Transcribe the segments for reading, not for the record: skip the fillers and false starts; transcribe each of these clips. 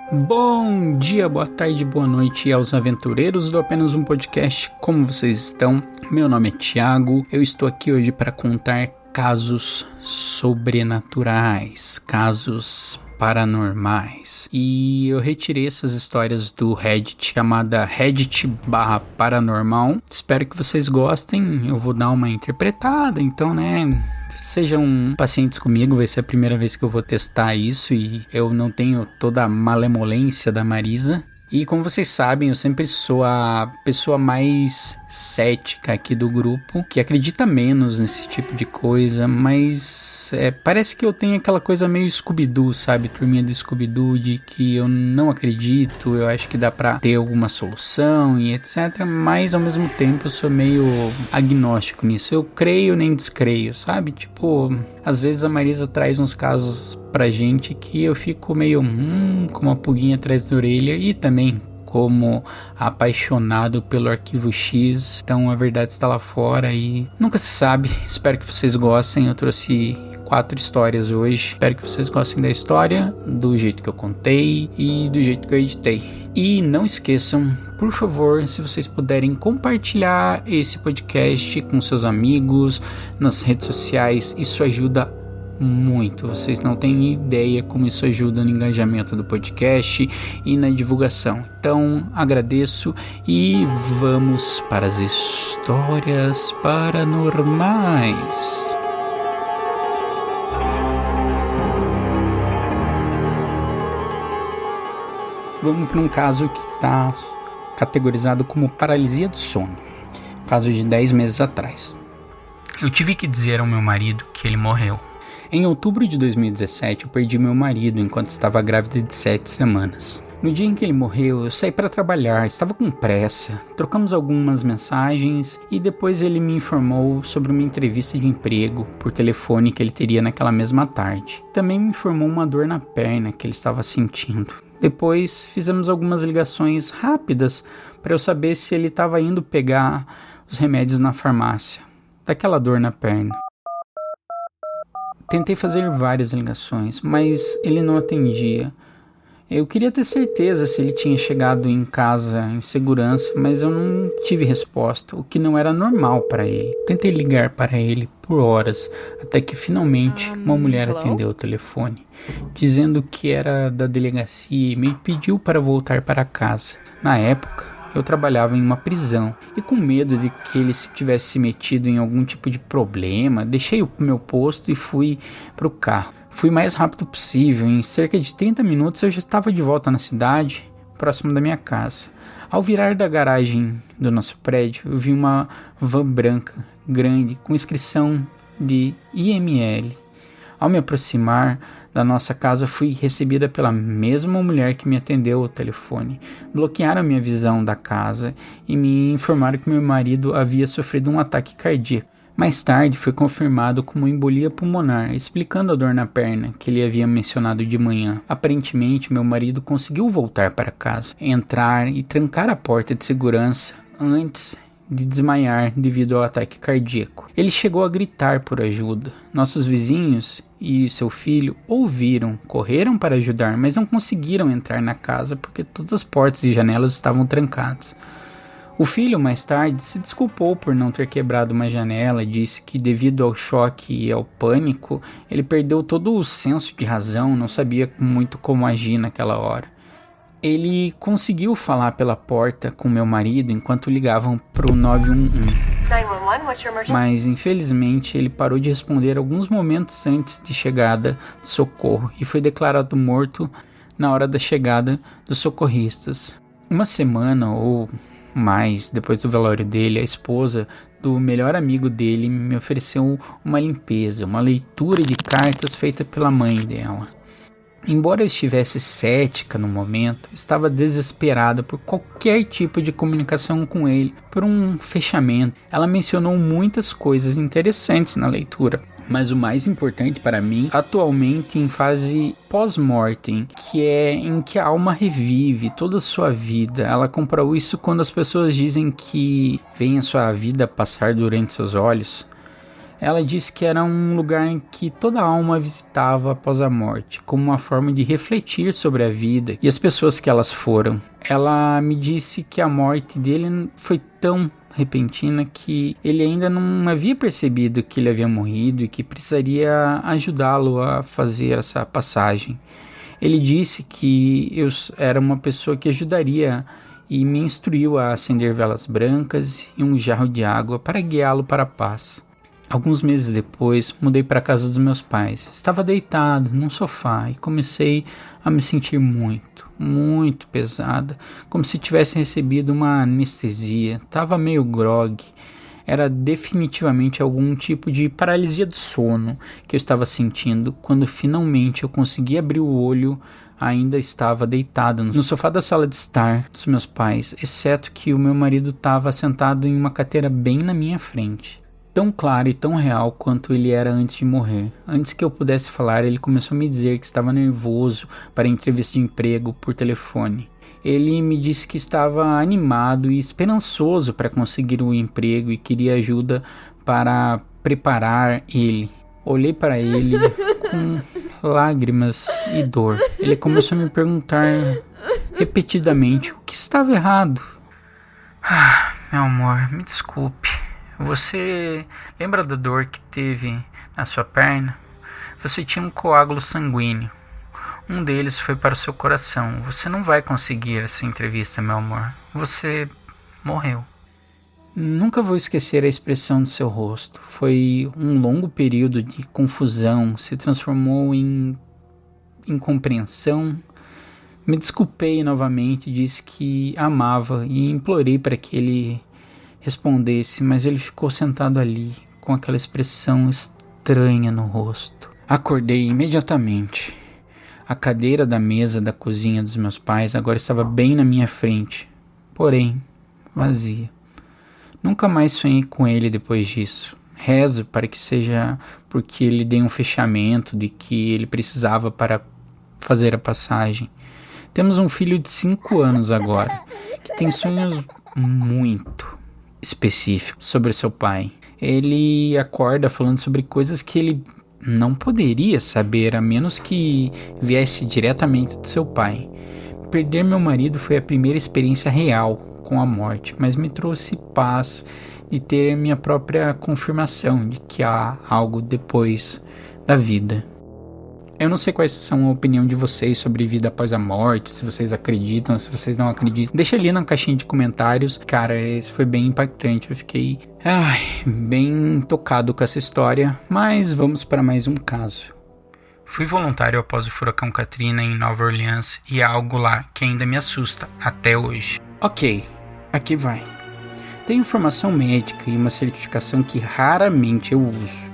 Bom dia, boa tarde, boa noite aos aventureiros do Apenas um Podcast. Como vocês estão? Meu nome é Thiago. Eu estou aqui hoje para contar casos sobrenaturais, casos paranormais. E eu retirei essas histórias do Reddit, chamada Reddit/paranormal. Espero que vocês gostem. Eu vou dar uma interpretada, então, sejam pacientes comigo, vai ser a primeira vez que eu vou testar isso e eu não tenho toda a malemolência da Marisa. E como vocês sabem, eu sempre sou a pessoa mais cética aqui do grupo, que acredita menos nesse tipo de coisa, mas parece que eu tenho aquela coisa meio Scooby-Doo, sabe? Turminha do Scooby-Doo, de que eu não acredito, eu acho que dá pra ter alguma solução e etc, mas ao mesmo tempo eu sou meio agnóstico nisso, eu creio nem descreio, sabe? Tipo, às vezes a Marisa traz uns casos pra gente que eu fico meio com uma pulguinha atrás da orelha, e também como apaixonado pelo Arquivo X, então a verdade está lá fora e nunca se sabe. Espero que vocês gostem. Eu trouxe 4 histórias hoje, espero que vocês gostem da história, do jeito que eu contei e do jeito que eu editei. E não esqueçam, por favor, se vocês puderem compartilhar esse podcast com seus amigos nas redes sociais, isso ajuda muito, vocês não têm ideia como isso ajuda no engajamento do podcast e na divulgação. Então agradeço e vamos para as histórias paranormais. Vamos para um caso que está categorizado como paralisia do sono, caso de 10 meses atrás. Eu tive que dizer ao meu marido que ele morreu. Em outubro de 2017, eu perdi meu marido enquanto estava grávida de 7 semanas. No dia em que ele morreu, eu saí para trabalhar, estava com pressa, trocamos algumas mensagens e depois ele me informou sobre uma entrevista de emprego por telefone que ele teria naquela mesma tarde. Também me informou uma dor na perna que ele estava sentindo. Depois fizemos algumas ligações rápidas para eu saber se ele estava indo pegar os remédios na farmácia daquela dor na perna. Tentei fazer várias ligações, mas ele não atendia. Eu queria ter certeza se ele tinha chegado em casa em segurança, mas eu não tive resposta, o que não era normal para ele. Tentei ligar para ele por horas, até que finalmente uma mulher atendeu o telefone, dizendo que era da delegacia e me pediu para voltar para casa. Na época, eu trabalhava em uma prisão e, com medo de que ele se tivesse se metido em algum tipo de problema, deixei o meu posto e fui para o carro. Fui o mais rápido possível, em cerca de 30 minutos eu já estava de volta na cidade, próximo da minha casa. Ao virar da garagem do nosso prédio, eu vi uma van branca, grande, com inscrição de IML. Ao me aproximar da nossa casa, fui recebida pela mesma mulher que me atendeu ao telefone. Bloquearam minha visão da casa e me informaram que meu marido havia sofrido um ataque cardíaco. Mais tarde foi confirmado como embolia pulmonar, explicando a dor na perna que ele havia mencionado de manhã. Aparentemente, meu marido conseguiu voltar para casa, entrar e trancar a porta de segurança antes de desmaiar devido ao ataque cardíaco. Ele chegou a gritar por ajuda. Nossos vizinhos e seu filho ouviram, correram para ajudar, mas não conseguiram entrar na casa porque todas as portas e janelas estavam trancadas. O filho, mais tarde, se desculpou por não ter quebrado uma janela e disse que, devido ao choque e ao pânico, ele perdeu todo o senso de razão, não sabia muito como agir naquela hora. Ele conseguiu falar pela porta com meu marido enquanto ligavam para o 911. Mas, infelizmente, ele parou de responder alguns momentos antes de chegada do socorro e foi declarado morto na hora da chegada dos socorristas. Uma semana ou mais depois do velório dele, a esposa do melhor amigo dele me ofereceu uma limpeza, uma leitura de cartas feita pela mãe dela. Embora eu estivesse cética no momento, estava desesperada por qualquer tipo de comunicação com ele, por um fechamento. Ela mencionou muitas coisas interessantes na leitura, mas o mais importante para mim, atualmente em fase pós-mortem, que é em que a alma revive toda a sua vida. Ela comparou isso quando as pessoas dizem que veem a sua vida passar durante seus olhos. Ela disse que era um lugar em que toda alma visitava após a morte, como uma forma de refletir sobre a vida e as pessoas que elas foram. Ela me disse que a morte dele foi tão repentina que ele ainda não havia percebido que ele havia morrido e que precisaria ajudá-lo a fazer essa passagem. Ele disse que eu era uma pessoa que ajudaria e me instruiu a acender velas brancas e um jarro de água para guiá-lo para a paz. Alguns meses depois, mudei para a casa dos meus pais. Estava deitado num sofá e comecei a me sentir muito pesada, como se tivesse recebido uma anestesia. Estava meio grogue. Era definitivamente algum tipo de paralisia do sono que eu estava sentindo quando finalmente eu consegui abrir o olho. Ainda estava deitado no sofá da sala de estar dos meus pais, exceto que o meu marido estava sentado em uma cadeira bem na minha frente. Tão claro e tão real quanto ele era antes de morrer. Antes que eu pudesse falar, ele começou a me dizer que estava nervoso para a entrevista de emprego por telefone. Ele me disse que estava animado e esperançoso para conseguir o emprego e queria ajuda para preparar ele. Olhei para ele com lágrimas e dor. Ele começou a me perguntar repetidamente o que estava errado. Meu amor, me desculpe. Você lembra da dor que teve na sua perna? Você tinha um coágulo sanguíneo. Um deles foi para o seu coração. Você não vai conseguir essa entrevista, meu amor. Você morreu. Nunca vou esquecer a expressão do seu rosto. Foi um longo período de confusão. Se transformou em incompreensão. Me desculpei novamente. Disse que amava e implorei para que ele respondesse, mas ele ficou sentado ali, com aquela expressão estranha no rosto. Acordei imediatamente. A cadeira da mesa da cozinha dos meus pais agora estava bem na minha frente, porém vazia. Nunca mais sonhei com ele depois disso. Rezo para que seja porque ele deu um fechamento de que ele precisava para fazer a passagem. Temos um filho de 5 anos agora, que tem sonhos muito específico sobre seu pai. Ele acorda falando sobre coisas que ele não poderia saber a menos que viesse diretamente do seu pai. Perder meu marido foi a primeira experiência real com a morte, mas me trouxe paz de ter minha própria confirmação de que há algo depois da vida. Eu não sei quais são a opinião de vocês sobre vida após a morte, se vocês acreditam, se vocês não acreditam. Deixa ali na caixinha de comentários. Cara, esse foi bem impactante, eu fiquei bem tocado com essa história, mas vamos para mais um caso. Fui voluntário após o furacão Katrina em Nova Orleans e há algo lá que ainda me assusta até hoje. Ok, aqui vai. Tenho formação médica e uma certificação que raramente eu uso,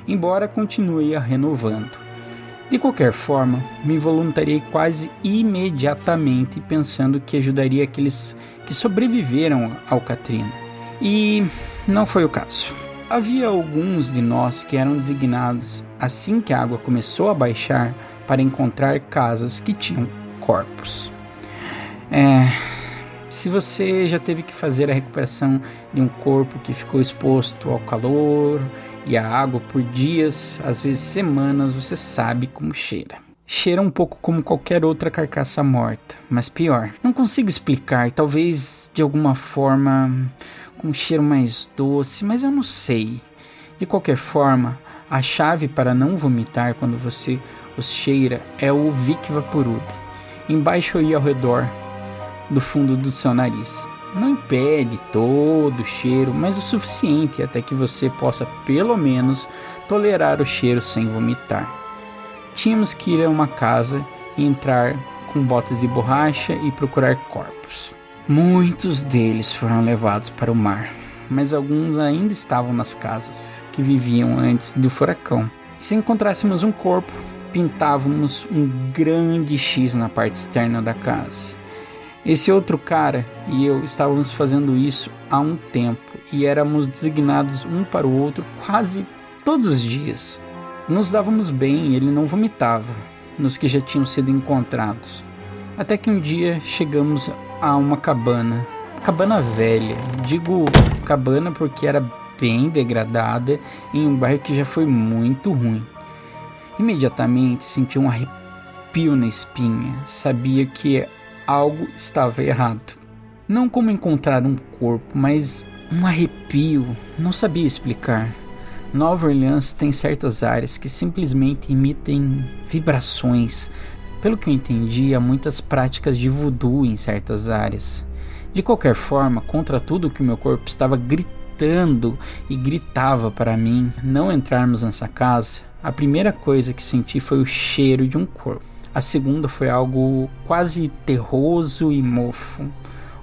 embora continue a renovando. De qualquer forma, me voluntariei quase imediatamente pensando que ajudaria aqueles que sobreviveram ao Katrina. E não foi o caso. Havia alguns de nós que eram designados, assim que a água começou a baixar, para encontrar casas que tinham corpos. Se você já teve que fazer a recuperação de um corpo que ficou exposto ao calor e à água por dias, às vezes semanas, você sabe como cheira. Cheira um pouco como qualquer outra carcaça morta, mas pior. Não consigo explicar, talvez de alguma forma com um cheiro mais doce, mas eu não sei. De qualquer forma, a chave para não vomitar quando você os cheira é o Vic Vaporub, embaixo e ao redor do fundo do seu nariz. Não impede todo o cheiro, mas o suficiente até que você possa pelo menos tolerar o cheiro sem vomitar. Tínhamos que ir a uma casa e entrar com botas de borracha e procurar corpos. Muitos deles foram levados para o mar, mas alguns ainda estavam nas casas que viviam antes do furacão. Se encontrássemos um corpo, pintávamos um grande X na parte externa da casa. Esse outro cara e eu estávamos fazendo isso há um tempo e éramos designados um para o outro quase todos os dias. Nos dávamos bem e ele não vomitava nos que já tinham sido encontrados. Até que um dia chegamos a uma cabana velha. Digo cabana porque era bem degradada em um bairro que já foi muito ruim. Imediatamente senti um arrepio na espinha. Sabia que algo estava errado. Não como encontrar um corpo, mas um arrepio. Não sabia explicar. Nova Orleans tem certas áreas que simplesmente emitem vibrações. Pelo que eu entendi, há muitas práticas de voodoo em certas áreas. De qualquer forma, contra tudo que o meu corpo estava gritando e gritava para mim não entrarmos nessa casa, a primeira coisa que senti foi o cheiro de um corpo. A segunda foi algo quase terroso e mofo.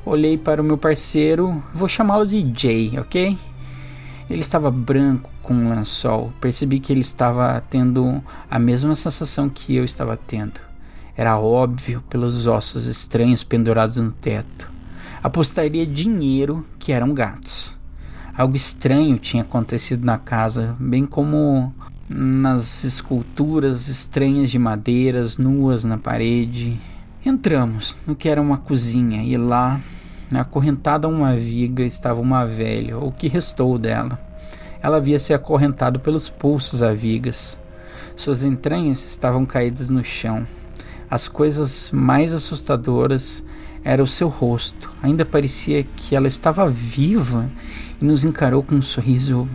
Olhei para o meu parceiro, vou chamá-lo de Jay, ok? Ele estava branco com um lençol. Percebi que ele estava tendo a mesma sensação que eu estava tendo. Era óbvio pelos ossos estranhos pendurados no teto. Apostaria dinheiro que eram gatos. Algo estranho tinha acontecido na casa, bem como nas esculturas estranhas de madeiras nuas na parede. Entramos no que era uma cozinha e lá, acorrentada a uma viga, estava uma velha, ou o que restou dela. Ela havia se acorrentado pelos pulsos a vigas. Suas entranhas estavam caídas no chão. As coisas mais assustadoras era o seu rosto. Ainda parecia que ela estava viva e nos encarou com um sorriso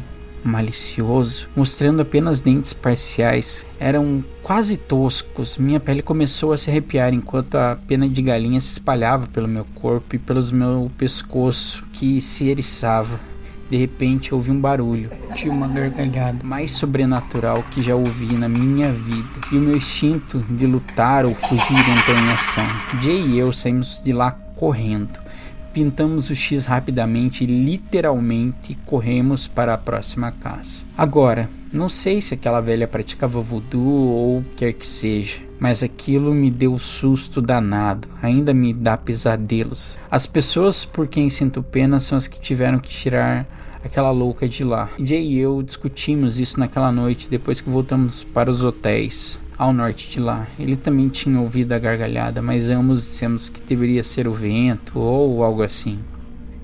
malicioso, mostrando apenas dentes parciais. Eram quase toscos. Minha pele começou a se arrepiar enquanto a pena de galinha se espalhava pelo meu corpo e pelo meu pescoço, que se eriçava. De repente ouvi um barulho, de uma gargalhada mais sobrenatural que já ouvi na minha vida, e o meu instinto de lutar ou fugir entrou em ação. Jay e eu saímos de lá correndo. Pintamos o X rapidamente e literalmente corremos para a próxima casa. Agora, não sei se aquela velha praticava voodoo ou quer que seja, mas aquilo me deu susto danado, ainda me dá pesadelos. As pessoas por quem sinto pena são as que tiveram que tirar aquela louca de lá. Jay e eu discutimos isso naquela noite depois que voltamos para os hotéis ao norte de lá. Ele também tinha ouvido a gargalhada, mas ambos dissemos que deveria ser o vento ou algo assim.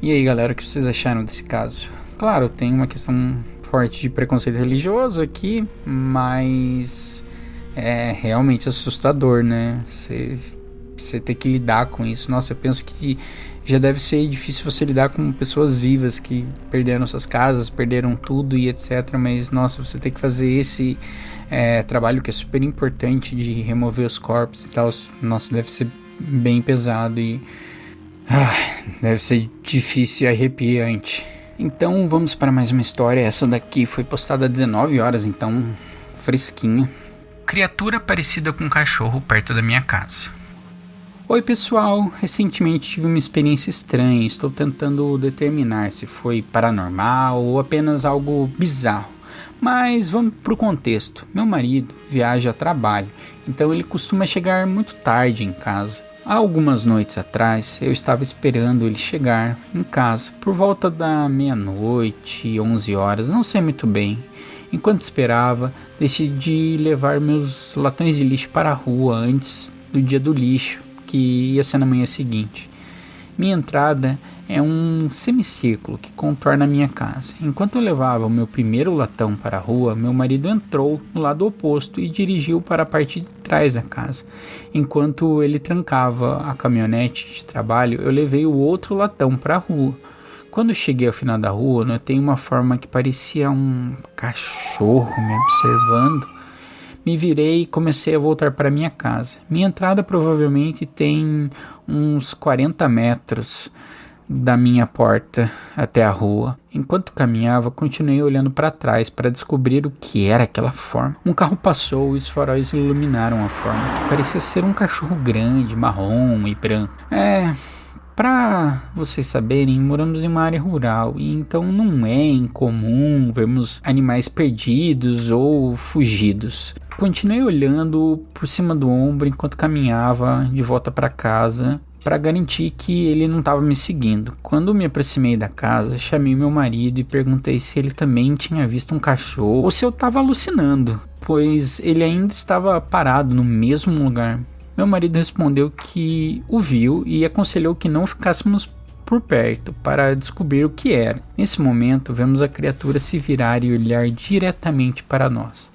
E aí, galera, o que vocês acharam desse caso? Claro, tem uma questão forte de preconceito religioso aqui, mas é realmente assustador, né? Você ter que lidar com isso. Nossa, eu penso que já deve ser difícil você lidar com pessoas vivas que perderam suas casas, perderam tudo e etc. Mas, nossa, você ter que fazer esse trabalho que é super importante de remover os corpos e tal. Nossa, deve ser bem pesado e deve ser difícil e arrepiante. Então, vamos para mais uma história. Essa daqui foi postada às 19 horas, então fresquinha. Criatura parecida com um cachorro perto da minha casa. Oi pessoal, recentemente tive uma experiência estranha, estou tentando determinar se foi paranormal ou apenas algo bizarro. Mas vamos para o contexto. Meu marido viaja a trabalho, então ele costuma chegar muito tarde em casa. Há algumas noites atrás eu estava esperando ele chegar em casa por volta da meia-noite, 11 horas, não sei muito bem. Enquanto esperava, decidi levar meus latões de lixo para a rua antes do dia do lixo, que ia ser na manhã seguinte. Minha entrada é um semicírculo que contorna a minha casa. Enquanto eu levava o meu primeiro latão para a rua, meu marido entrou no lado oposto e dirigiu para a parte de trás da casa. Enquanto ele trancava a caminhonete de trabalho, eu levei o outro latão para a rua. Quando cheguei ao final da rua, notei uma forma que parecia um cachorro me observando. Me virei e comecei a voltar para minha casa. Minha entrada provavelmente tem uns 40 metros da minha porta até a rua. Enquanto caminhava, continuei olhando para trás para descobrir o que era aquela forma. Um carro passou e os faróis iluminaram a forma, que parecia ser um cachorro grande, marrom e branco. Para vocês saberem, moramos em uma área rural e então não é incomum vermos animais perdidos ou fugidos. Continuei olhando por cima do ombro enquanto caminhava de volta para casa para garantir que ele não estava me seguindo. Quando me aproximei da casa, chamei meu marido e perguntei se ele também tinha visto um cachorro ou se eu estava alucinando, pois ele ainda estava parado no mesmo lugar. Meu marido respondeu que o viu e aconselhou que não ficássemos por perto para descobrir o que era. Nesse momento, vemos a criatura se virar e olhar diretamente para nós.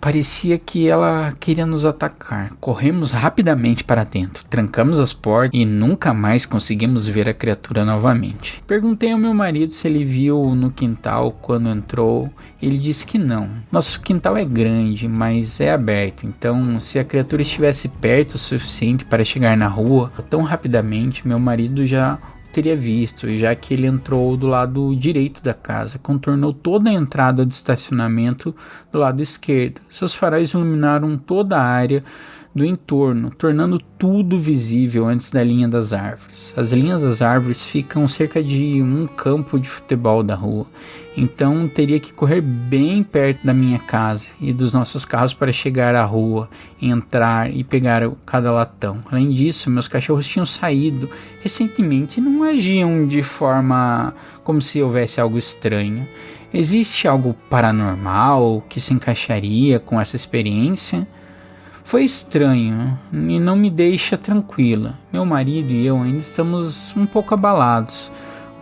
Parecia que ela queria nos atacar. Corremos rapidamente para dentro, trancamos as portas e nunca mais conseguimos ver a criatura novamente. Perguntei ao meu marido se ele viu no quintal quando entrou. Ele disse que não. Nosso quintal é grande, mas é aberto, então se a criatura estivesse perto o suficiente para chegar na rua tão rapidamente, meu marido já teria visto, já que ele entrou do lado direito da casa, contornou toda a entrada do estacionamento do lado esquerdo. Seus faróis iluminaram toda a área do entorno, tornando tudo visível antes da linha das árvores. As linhas das árvores ficam cerca de um campo de futebol da rua, então teria que correr bem perto da minha casa e dos nossos carros para chegar à rua, entrar e pegar cada latão. Além disso, meus cachorros tinham saído recentemente e não agiam de forma como se houvesse algo estranho. Existe algo paranormal que se encaixaria com essa experiência? Foi estranho e não me deixa tranquila. Meu marido e eu ainda estamos um pouco abalados.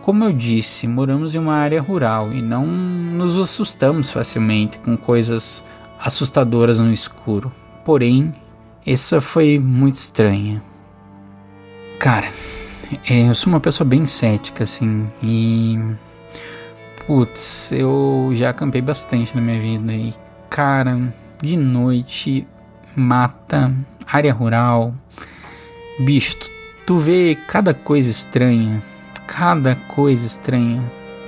Como eu disse, moramos em uma área rural e não nos assustamos facilmente com coisas assustadoras no escuro. Porém, essa foi muito estranha. Cara, eu sou uma pessoa bem cética, assim, e... Putz, eu já acampei bastante na minha vida e, cara, de noite... mata, área rural, bicho, tu vê cada coisa estranha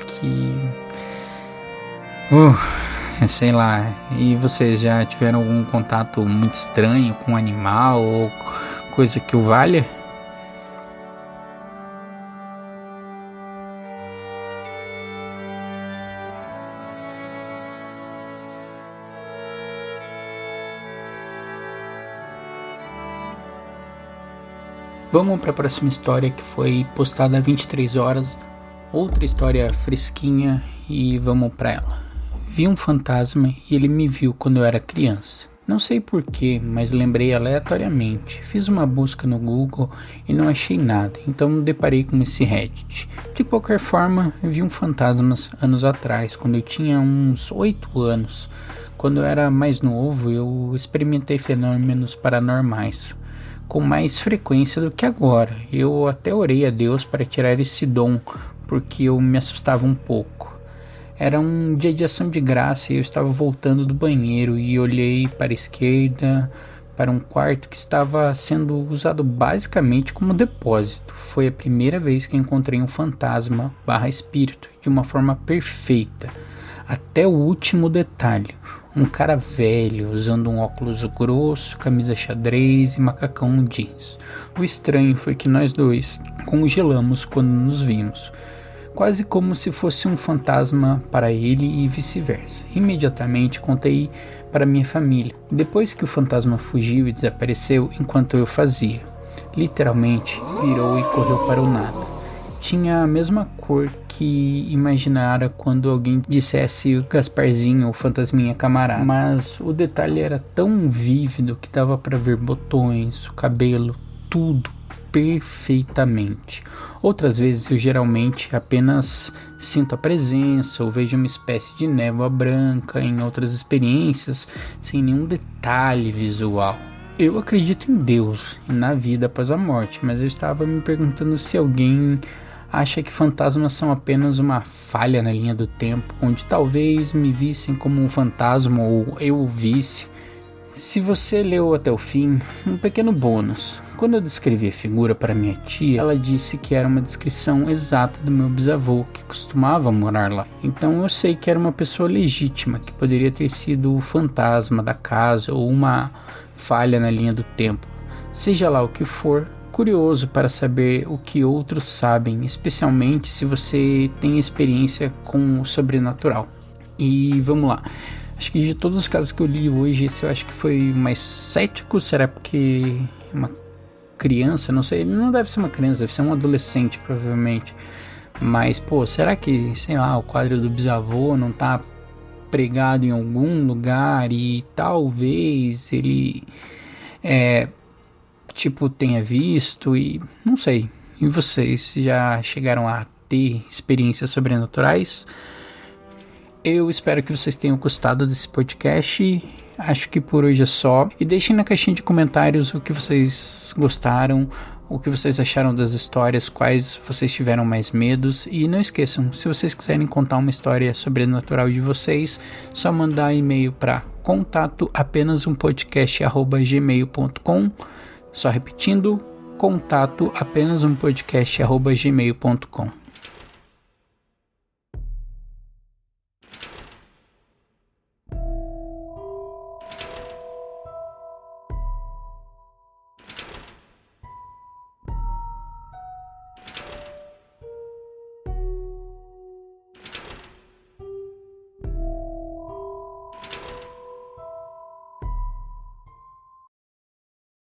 que, sei lá. E vocês já tiveram algum contato muito estranho com um animal ou coisa que o valha? Vamos para a próxima história, que foi postada há 23 horas. Outra história fresquinha e vamos para ela. Vi um fantasma e ele me viu quando eu era criança. Não sei porquê, mas lembrei aleatoriamente. Fiz uma busca no Google e não achei nada, então me deparei com esse Reddit. De qualquer forma, vi um fantasma anos atrás, quando eu tinha uns 8 anos. Quando eu era mais novo, eu experimentei fenômenos paranormais com mais frequência do que agora. Eu até orei a Deus para tirar esse dom, porque eu me assustava um pouco. Era um dia de ação de graça e eu estava voltando do banheiro e olhei para a esquerda, para um quarto que estava sendo usado basicamente como depósito. Foi a primeira vez que encontrei um fantasma / espírito de uma forma perfeita, até o último detalhe. Um cara velho, usando um óculos grosso, camisa xadrez e macacão jeans. O estranho foi que nós dois congelamos quando nos vimos, quase como se fosse um fantasma para ele e vice-versa. Imediatamente contei para minha família, depois que o fantasma fugiu e desapareceu enquanto eu fazia. Literalmente virou e correu para o nada. Tinha a mesma cor que imaginara quando alguém dissesse o Gasparzinho ou Fantasminha camarada, mas o detalhe era tão vívido que dava para ver botões, o cabelo, tudo perfeitamente. Outras vezes eu geralmente apenas sinto a presença ou vejo uma espécie de névoa branca. Em outras experiências, sem nenhum detalhe visual. Eu acredito em Deus e na vida após a morte, mas eu estava me perguntando se alguém acha que fantasmas são apenas uma falha na linha do tempo, onde talvez me vissem como um fantasma ou eu o visse. Se você leu até o fim, um pequeno bônus. Quando eu descrevi a figura para minha tia, ela disse que era uma descrição exata do meu bisavô, que costumava morar lá. Então eu sei que era uma pessoa legítima, que poderia ter sido o fantasma da casa ou uma falha na linha do tempo. Seja lá o que for, curioso para saber o que outros sabem, especialmente se você tem experiência com o sobrenatural. E vamos lá. Acho que de todos os casos que eu li hoje, esse eu acho que foi o mais cético. Será porque uma criança? Não sei, ele não deve ser uma criança, deve ser um adolescente provavelmente. Mas, pô, será que, sei lá, o quadro do bisavô não tá pregado em algum lugar e talvez ele tenha visto e não sei. E vocês já chegaram a ter experiências sobrenaturais? Eu espero que vocês tenham gostado desse podcast. Acho que por hoje é só. E deixem na caixinha de comentários o que vocês gostaram, o que vocês acharam das histórias, quais vocês tiveram mais medos. E não esqueçam, se vocês quiserem contar uma história sobrenatural de vocês, só mandar e-mail para contato@apenas-um-podcast@gmail.com. Só repetindo, contato@apenas-um-podcast@gmail.com.